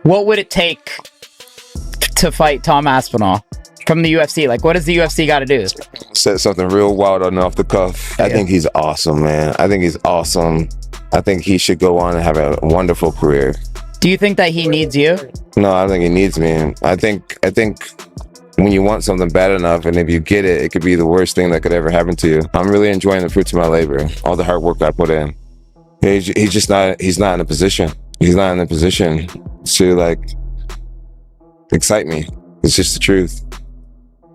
What would it take to fight Tom Aspinall from the UFC? Like, what does the UFC got to do? Said something real wild on off the cuff. I think he's awesome, man. I think he's awesome. I think he should go on and have a wonderful career. Do you think that he needs you? No, I don't think he needs me. I think when you want something bad enough, and if you get it, it could be the worst thing that could ever happen to you. I'm really enjoying the fruits of my labor, all the hard work I put in. He's not in a position. He's not in a position to like excite me. It's just the truth.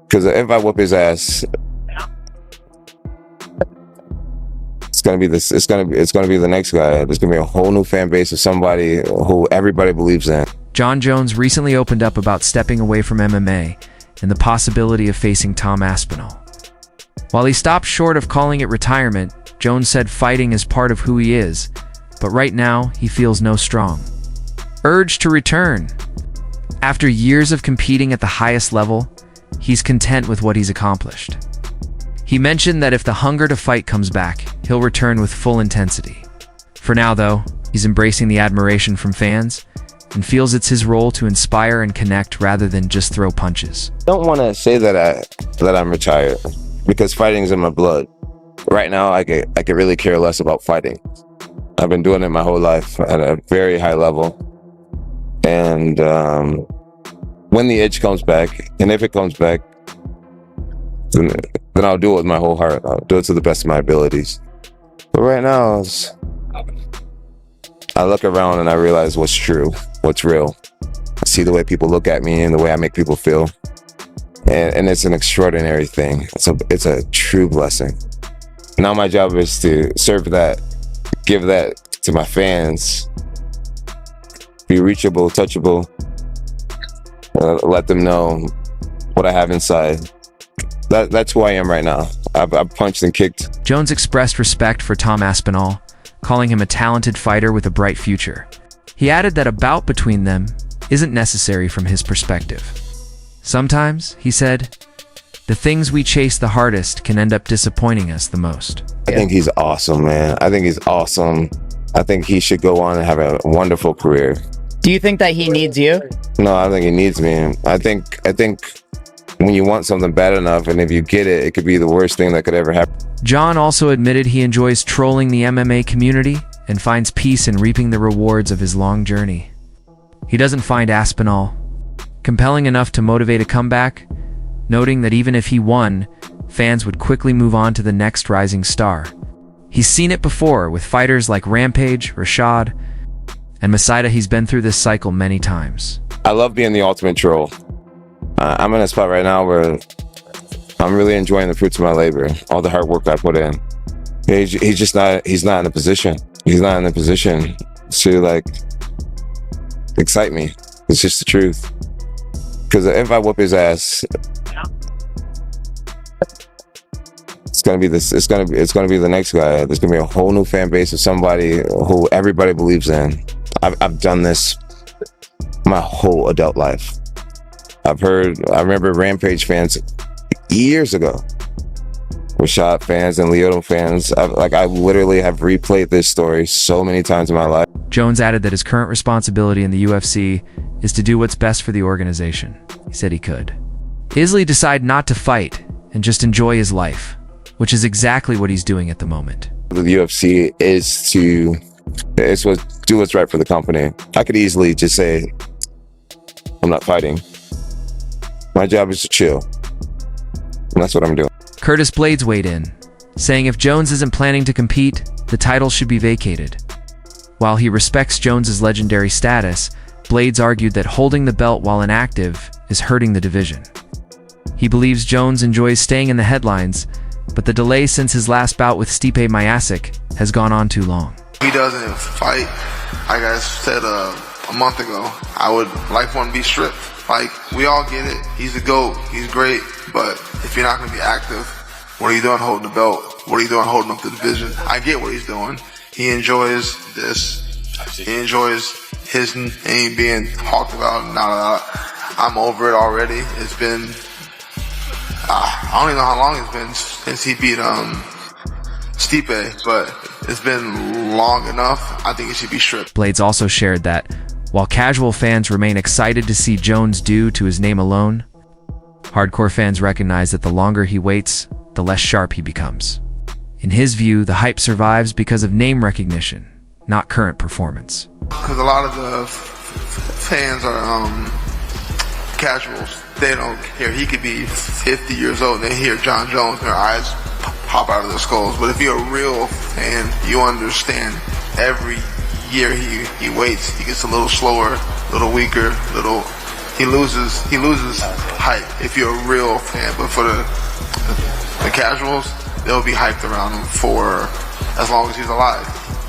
Because if I whoop his ass, it's gonna be the next guy. There's gonna be a whole new fan base of somebody who everybody believes in. Jon Jones recently opened up about stepping away from MMA and the possibility of facing Tom Aspinall. While he stopped short of calling it retirement, Jones said fighting is part of who he is, but right now he feels no strong urge to return. After years of competing at the highest level, he's content with what he's accomplished. He mentioned that if the hunger to fight comes back, he'll return with full intensity. For now, though, he's embracing the admiration from fans and feels it's his role to inspire and connect rather than just throw punches. I don't want to say that I'm retired because fighting's in my blood. Right now, I could really care less about fighting. I've been doing it my whole life at a very high level. And when the itch comes back, and if it comes back, then I'll do it with my whole heart. I'll do it to the best of my abilities. But right now, I look around and I realize what's true, what's real. I see the way people look at me and the way I make people feel. And it's an extraordinary thing. It's a true blessing. Now my job is to serve that, give that to my fans, be reachable, touchable, let them know what I have inside. That's who I am right now. I've punched and kicked. Jones expressed respect for Tom Aspinall, calling him a talented fighter with a bright future. He added that a bout between them isn't necessary from his perspective. Sometimes, he said, the things we chase the hardest can end up disappointing us the most. I think he's awesome, man. I think he's awesome. I think he should go on and have a wonderful career. Do you think that he needs you? No, I don't think he needs me. I think when you want something bad enough, and if you get it, it could be the worst thing that could ever happen. Jon also admitted he enjoys trolling the MMA community and finds peace in reaping the rewards of his long journey. He doesn't find Aspinall compelling enough to motivate a comeback, noting that even if he won, fans would quickly move on to the next rising star. He's seen it before with fighters like Rampage, Rashad, and Masaida. He's been through this cycle many times. I love being the ultimate troll. I'm in a spot right now where I'm really enjoying the fruits of my labor, all the hard work I put in. He's not in a position. He's not in a position to like excite me. It's just the truth. Because if I whoop his ass, it's gonna be the next guy. There's gonna be a whole new fan base of somebody who everybody believes in. I've done this my whole adult life. I remember Rampage fans years ago, Rashad fans and Lyoto fans. I literally have replayed this story so many times in my life. Jones added that his current responsibility in the UFC is to do what's best for the organization. He said he could easily decide not to fight and just enjoy his life, which is exactly what he's doing at the moment. The UFC is to do what's right for the company. I could easily just say, I'm not fighting. My job is to chill. And that's what I'm doing. Curtis Blades weighed in, saying if Jones isn't planning to compete, the title should be vacated. While he respects Jones's legendary status, Blades argued that holding the belt while inactive is hurting the division. He believes Jones enjoys staying in the headlines, but the delay since his last bout with Stipe Miocic has gone on too long. He doesn't fight, like I said a month ago, I would like one to be stripped. Like, we all get it. He's a GOAT. He's great. But if you're not going to be active, what are you doing holding the belt? What are you doing holding up the division? I get what he's doing. He enjoys this. He enjoys his name being talked about. I'm over it already. It's been, I don't even know how long it's been since he beat Stipe, but it's been long enough. I think it should be stripped. Blades also shared that While casual fans remain excited to see Jones due to his name alone, hardcore fans recognize that the longer he waits, the less sharp he becomes. In his view, the hype survives because of name recognition, not current performance. Because a lot of the fans are casuals. They don't care. He could be 50 years old and they hear Jon Jones and their eyes pop out of their skulls. But if you're a real fan, you understand every year he waits, he gets a little slower, a little weaker, he loses hype if you're a real fan. But for the casuals, they'll be hyped around him for as long as he's alive.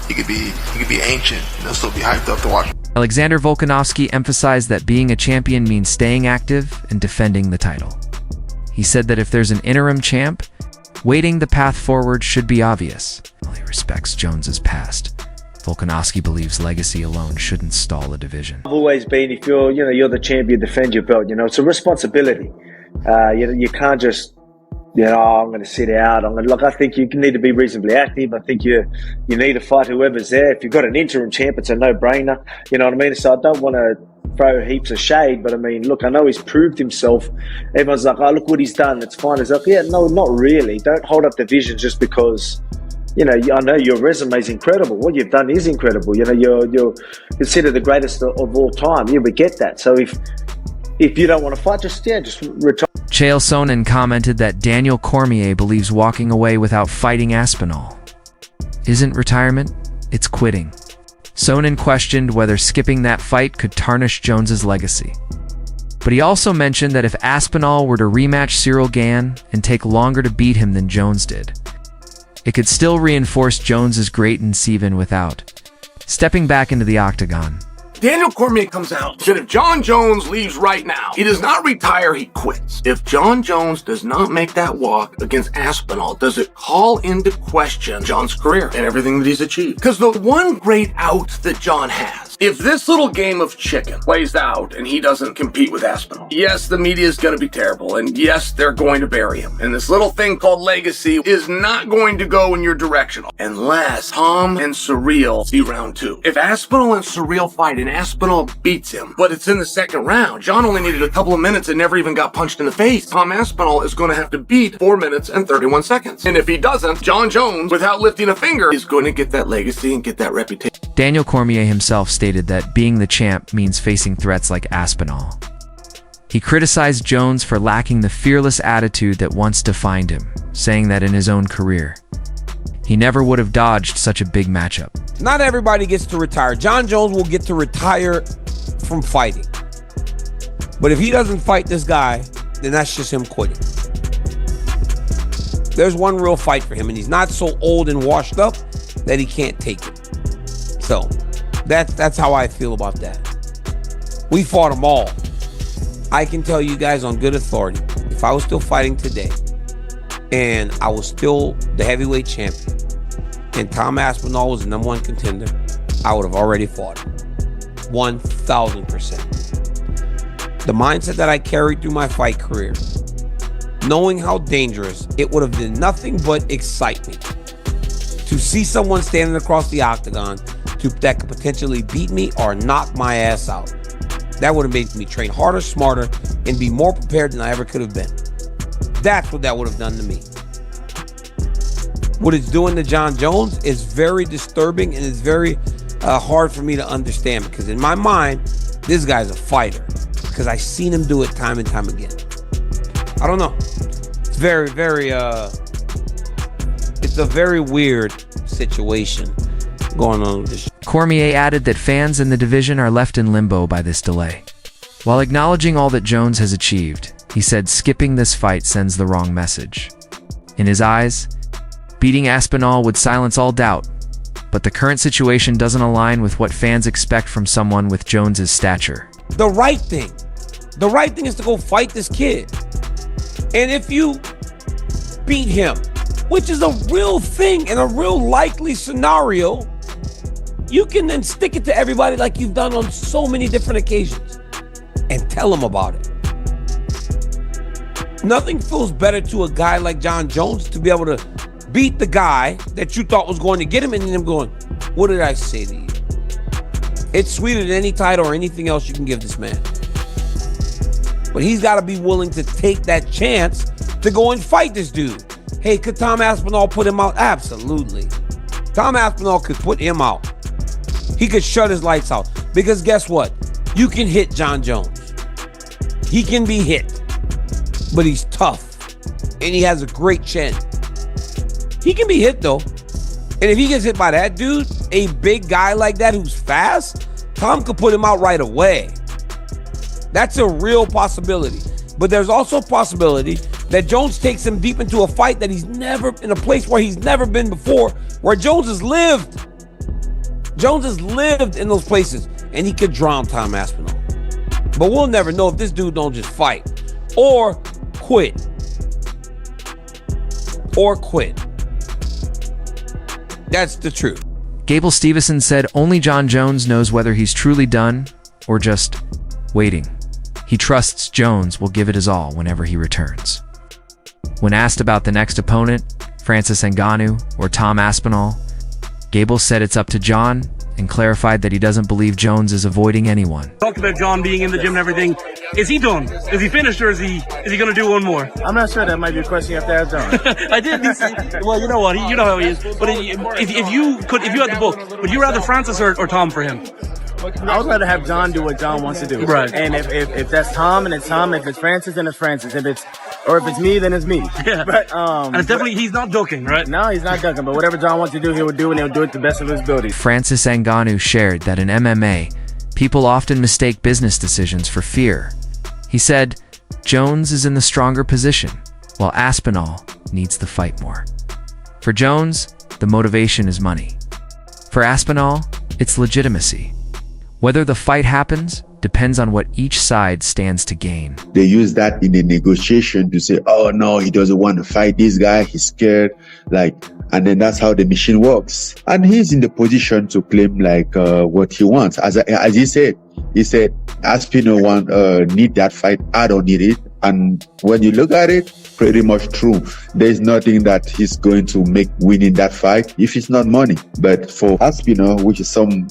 He could be ancient and they'll still be hyped up to watch him. Alexander Volkanovski emphasized that being a champion means staying active and defending the title. He said that if there's an interim champ, waiting the path forward should be obvious. While he respects Jones's past, Volkanovski believes legacy alone shouldn't stall a division. I've always been, if you're the champion, defend your belt. It's a responsibility. You can't just, I'm going to sit out. I think you need to be reasonably active. I think you need to fight whoever's there. If you've got an interim champ, it's a no-brainer. You know what I mean? So I don't want to throw heaps of shade, but I mean, look, I know he's proved himself. Everyone's like, oh, look what he's done. It's fine. It's like, yeah, no, not really. Don't hold up divisions just because, I know your resume is incredible. What you've done is incredible. You're considered the greatest of all time. Yeah, we get that. So if you don't want to fight, just retire. Chael Sonnen commented that Daniel Cormier believes walking away without fighting Aspinall isn't retirement, it's quitting. Sonnen questioned whether skipping that fight could tarnish Jones's legacy. But he also mentioned that if Aspinall were to rematch Cyril Gane and take longer to beat him than Jones did, it could still reinforce Jones's greatness even without stepping back into the octagon. Daniel Cormier comes out and said if Jon Jones leaves right now, he does not retire, he quits. If Jon Jones does not make that walk against Aspinall, does it call into question Jon's career and everything that he's achieved? Because the one great out that Jon has, if this little game of chicken plays out and he doesn't compete with Aspinall, yes, the media is going to be terrible, and yes, they're going to bury him. And this little thing called legacy is not going to go in your direction unless Tom and Cyril see round 2. If Aspinall and Cyril fight and Aspinall beats him, but it's in the second round, Jon only needed a couple of minutes and never even got punched in the face. Tom Aspinall is going to have to beat 4 minutes and 31 seconds. And if he doesn't, Jon Jones, without lifting a finger, is going to get that legacy and get that reputation. Daniel Cormier himself stated that being the champ means facing threats like Aspinall. He criticized Jones for lacking the fearless attitude that once defined him, saying that in his own career, he never would have dodged such a big matchup. Not everybody gets to retire. Jon Jones will get to retire from fighting. But if he doesn't fight this guy, then that's just him quitting. There's one real fight for him, and he's not so old and washed up that he can't take it. So that's how I feel about that. We fought them all. I can tell you guys on good authority, if I was still fighting today and I was still the heavyweight champion and Tom Aspinall was the #1 contender, I would have already fought him. 1,000%. The mindset that I carried through my fight career, knowing how dangerous, it would have been nothing but excite me to see someone standing across the octagon that could potentially beat me or knock my ass out. That would have made me train harder, smarter, and be more prepared than I ever could have been. That's what that would have done to me. What it's doing to Jon Jones is very disturbing, and it's very hard for me to understand, because in my mind, this guy's a fighter, because I've seen him do it time and time again. I don't know. It's very, very, it's a very weird situation going on with this. Cormier added that fans in the division are left in limbo by this delay. While acknowledging all that Jones has achieved, he said skipping this fight sends the wrong message. In his eyes, beating Aspinall would silence all doubt, but the current situation doesn't align with what fans expect from someone with Jones's stature. The right thing is to go fight this kid. And if you beat him, which is a real thing and a real likely scenario, you can then stick it to everybody like you've done on so many different occasions and tell them about it. Nothing feels better to a guy like Jon Jones to be able to beat the guy that you thought was going to get him, and then him going, what did I say to you? It's sweeter than any title or anything else you can give this man. But he's got to be willing to take that chance to go and fight this dude. Hey, could Tom Aspinall put him out? Absolutely. Tom Aspinall could put him out. He could shut his lights out. Because guess what? You can hit Jon Jones. He can be hit. But he's tough. And he has a great chin. He can be hit though. And if he gets hit by that dude, a big guy like that who's fast, Tom could put him out right away. That's a real possibility. But there's also a possibility that Jones takes him deep into a fight that he's never, in a place where he's never been before, where Jones has lived. Jones has lived in those places, and he could drown Tom Aspinall. But we'll never know if this dude don't just fight or quit. Or quit. That's the truth. Gable Steveson said only Jon Jones knows whether he's truly done or just waiting. He trusts Jones will give it his all whenever he returns. When asked about the next opponent, Francis Ngannou or Tom Aspinall, Gable said it's up to Jon and clarified that he doesn't believe Jones is avoiding anyone. Talked about Jon being in the gym and everything. Is he done? Is he finished, or is he going to do one more? I'm not sure. That might be a question you have to ask Jon. I did. Well, you know what? You know how he is. But if you had the book, would you rather Francis or Tom for him? I would rather have Jon do what Jon wants to do. Right. And if that's Tom, and it's Tom. If it's Francis, then it's Francis. If it's me, then it's me. Yeah. But and it's definitely he's not ducking, right? No, he's not ducking. But whatever Jon wants to do, he will do, and he'll do it to the best of his ability. Francis Ngannou shared that in MMA, people often mistake business decisions for fear. He said, Jones is in the stronger position, while Aspinall needs the fight more. For Jones, the motivation is money. For Aspinall, it's legitimacy. Whether the fight happens depends on what each side stands to gain. They use that in the negotiation to say, oh no, he doesn't want to fight this guy, he's scared, and then that's how the machine works. And he's in the position to claim what he wants. As he said, Aspinall need that fight, I don't need it. And when you look at it, pretty much true. There's nothing that he's going to make winning that fight if it's not money. But for Aspinall, which is someone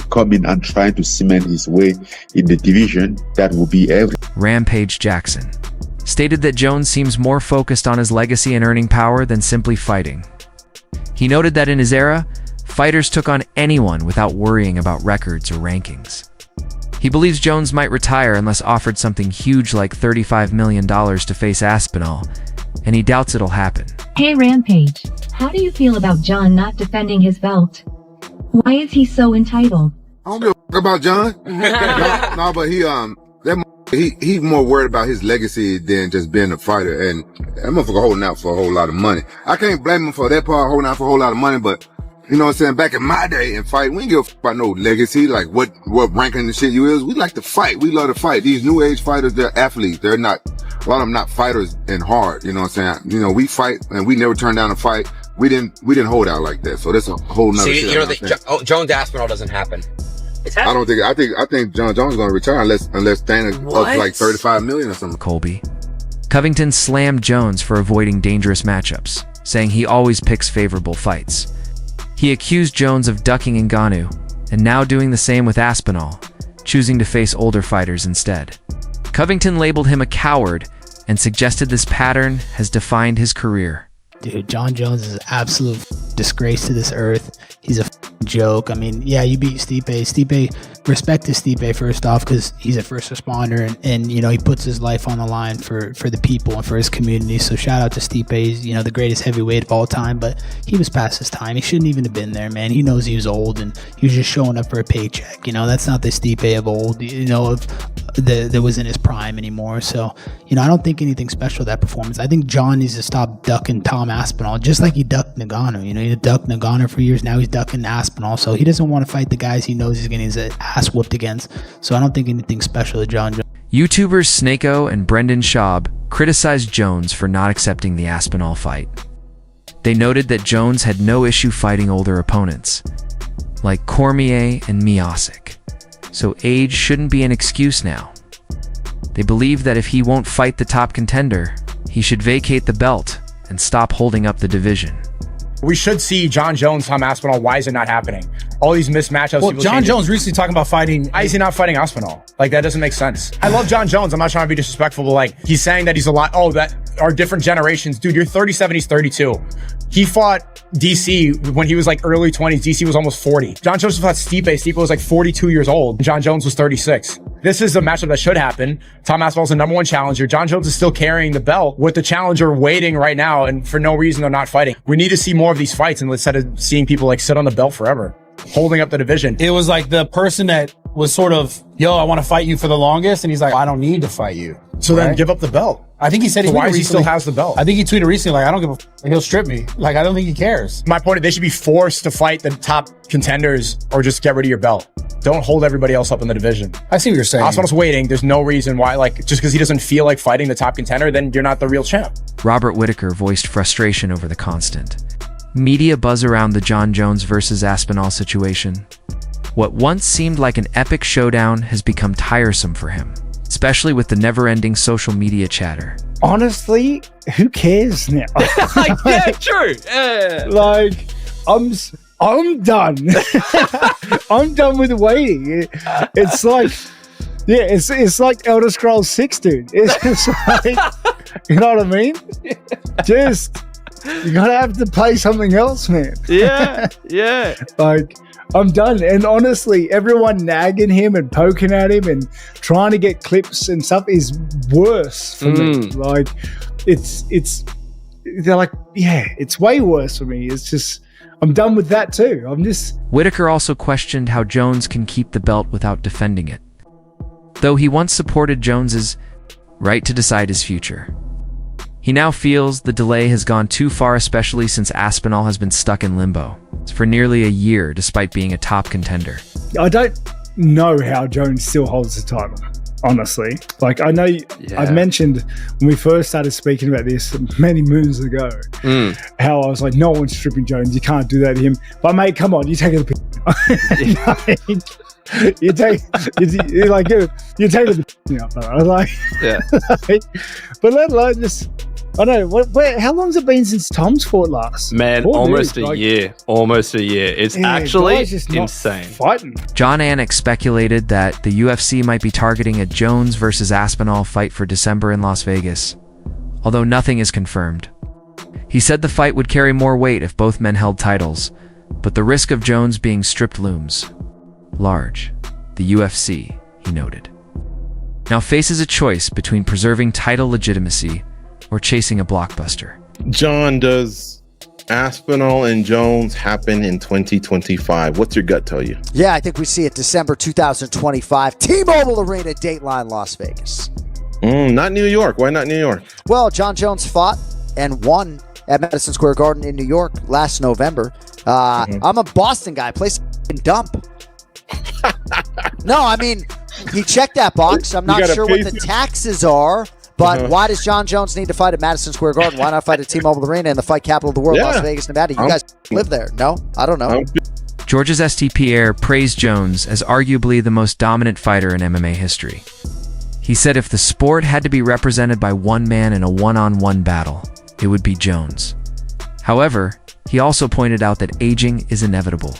coming and trying to cement his way in the division, that will be everything. Rampage Jackson stated that Jones seems more focused on his legacy and earning power than simply fighting. He noted that in his era, fighters took on anyone without worrying about records or rankings. He believes Jones might retire unless offered something huge like $35 million to face Aspinall, and he doubts it'll happen. Hey Rampage, how do you feel about Jon not defending his belt? Why is he so entitled? I don't give a f- about Jon. No, but he's more worried about his legacy than just being a fighter. And that motherfucker holding out for a whole lot of money. I can't blame him for that part, holding out for a whole lot of money, but you know what I'm saying? Back in my day in fight, we didn't give a f- about no legacy, like what ranking the shit you is. We like to fight. We love to fight. These new age fighters, they're athletes. They're not, a lot of them not fighters and hard. You know what I'm saying? You know, we fight and we never turn down a fight. We didn't hold out like that. So that's a whole nother shit. You know, Jones Aspinall doesn't happen. I think Jon Jones is going to retire unless Dana ups like 35 million or something. Colby. Covington slammed Jones for avoiding dangerous matchups, saying he always picks favorable fights. He accused Jones of ducking Ngannou, and now doing the same with Aspinall, choosing to face older fighters instead. Covington labeled him a coward and suggested this pattern has defined his career. Dude, Jon Jones is an absolute disgrace to this earth. He's a joke. I mean, yeah, you beat Stipe. Respect to Stipe first off, because he's a first responder and you know, he puts his life on the line for the people and for his community. So shout out to Stipe. He's, you know, the greatest heavyweight of all time, but he was past his time. He shouldn't even have been there, man. He knows he was old and he was just showing up for a paycheck. You know, that's not the Stipe of old, you know, that was in his prime anymore. So, you know, I don't think anything special that performance. I think Jon needs to stop ducking Tom Aspinall, just like he ducked Ngannou. You know, he ducked Ngannou for years. Now he's ducking Aspinall. So he doesn't want to fight the guys he knows he's getting his ass whooped against. So I don't think anything special to Jon Jones. YouTubers Snako and Brendan Schaub criticized Jones for not accepting the Aspinall fight. They noted that Jones had no issue fighting older opponents, like Cormier and Miocic. So age shouldn't be an excuse now. They believe that if he won't fight the top contender, he should vacate the belt and stop holding up the division. We should see Jon Jones, Tom Aspinall. Why is it not happening? All these missed matchups. Well, Jon Jones recently talking about fighting. Why is he not fighting Aspinall? Like, that doesn't make sense. I love Jon Jones. I'm not trying to be disrespectful, but like, he's saying that he's a lot. Oh, that are different generations. Dude, you're 37, he's 32. He fought DC when he was like early 20s. DC was almost 40. Jon Jones fought Stipe. Stipe was like 42 years old. Jon Jones was 36. This is a matchup that should happen. Tom Aspinall's the #1 challenger. Jon Jones is still carrying the belt with the challenger waiting right now, and for no reason they're not fighting. We need to see more of these fights instead of seeing people like sit on the belt forever, holding up the division. It was like the person that was sort of, yo, I want to fight you for the longest, and he's like, I don't need to fight you. So then give up the belt. I think he said, why is he still has the belt? I think he tweeted recently, like, I don't give a f, he'll strip me. Like, I don't think he cares. My point is, they should be forced to fight the top contenders or just get rid of your belt. Don't hold everybody else up in the division. I see what you're saying. Aspinall's waiting. There's no reason why, like, just because he doesn't feel like fighting the top contender, then you're not the real champ. Robert Whitaker voiced frustration over the constant media buzz around the Jon Jones versus Aspinall situation. What once seemed like an epic showdown has become tiresome for him, especially with the never-ending social media chatter. Honestly, who cares now? Yeah, true. Yeah. Like, I'm done. I'm done with waiting. It's like, yeah, it's like Elder Scrolls 6, dude. It's just like, you know what I mean? Just, you gotta have to play something else, man. Yeah, yeah. Like, I'm done. And honestly, everyone nagging him and poking at him and trying to get clips and stuff is worse for me. Like, they're like, yeah, it's way worse for me. It's just, I'm done with that too. Whitaker also questioned how Jones can keep the belt without defending it, though he once supported Jones's right to decide his future. He now feels the delay has gone too far, especially since Aspinall has been stuck in limbo for nearly a year despite being a top contender. I don't know how Jones still holds the title, honestly. Like, I know I've mentioned when we first started speaking about this many moons ago, how I was like, no one's stripping Jones. You can't do that to him. But mate, come on, you take it. You take it. I was like, yeah. But let alone just, I don't know. How long's it been since Tom's fought last? Man, almost a year. Almost a year. It's actually insane. Fighting. John Anik speculated that the UFC might be targeting a Jones versus Aspinall fight for December in Las Vegas, although nothing is confirmed. He said the fight would carry more weight if both men held titles, but the risk of Jones being stripped looms large. The UFC, he noted, now faces a choice between preserving title legitimacy or chasing a blockbuster. John, does Aspinall and Jones happen in 2025? What's your gut tell you? Yeah, I think we see it December 2025. T-Mobile Arena, Dateline, Las Vegas. Not New York. Why not New York? Well, Jon Jones fought and won at Madison Square Garden in New York last November. I'm a Boston guy. Place dump. No, I mean, he checked that box. I'm not sure what the taxes are. But why does Jon Jones need to fight at Madison Square Garden? Why not fight at T-Mobile Arena in the fight capital of the world, Las Vegas, Nevada? You guys live there. No? I don't know. Georges St. Pierre praised Jones as arguably the most dominant fighter in MMA history. He said if the sport had to be represented by one man in a one-on-one battle, it would be Jones. However, he also pointed out that aging is inevitable,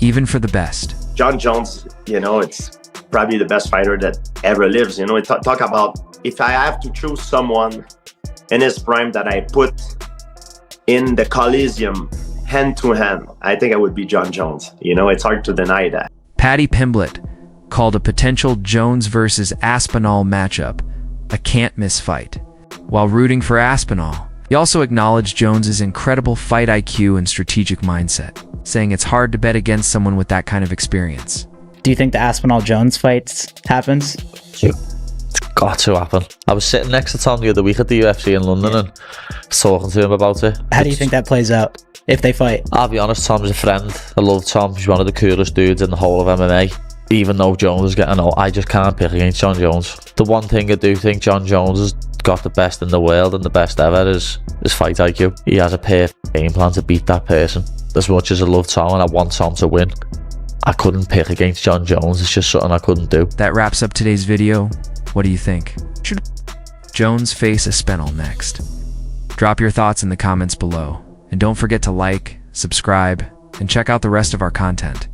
even for the best. Jon Jones, it's probably the best fighter that ever lives. Talk about, if I have to choose someone in his prime that I put in the Coliseum hand to hand, I think I would be Jon Jones. It's hard to deny that. Paddy Pimblett called a potential Jones versus Aspinall matchup a can't-miss fight. While rooting for Aspinall, he also acknowledged Jones's incredible fight IQ and strategic mindset, saying it's hard to bet against someone with that kind of experience. Do you think the Aspinall-Jones fight happens? It's got to happen. I was sitting next to Tom the other week at the UFC in London and talking to him about it. How do you think that plays out if they fight? I'll be honest, Tom's a friend. I love Tom. He's one of the coolest dudes in the whole of MMA. Even though Jones is getting old, I just can't pick against Jon Jones. The one thing I do think Jon Jones has got the best in the world and the best ever is his fight IQ. He has a perfect game plan to beat that person. As much as I love Tom and I want Tom to win, I couldn't pick against Jon Jones. It's just something I couldn't do. That wraps up today's video. What do you think? Should Jones face Aspinall next? Drop your thoughts in the comments below. And don't forget to like, subscribe, and check out the rest of our content.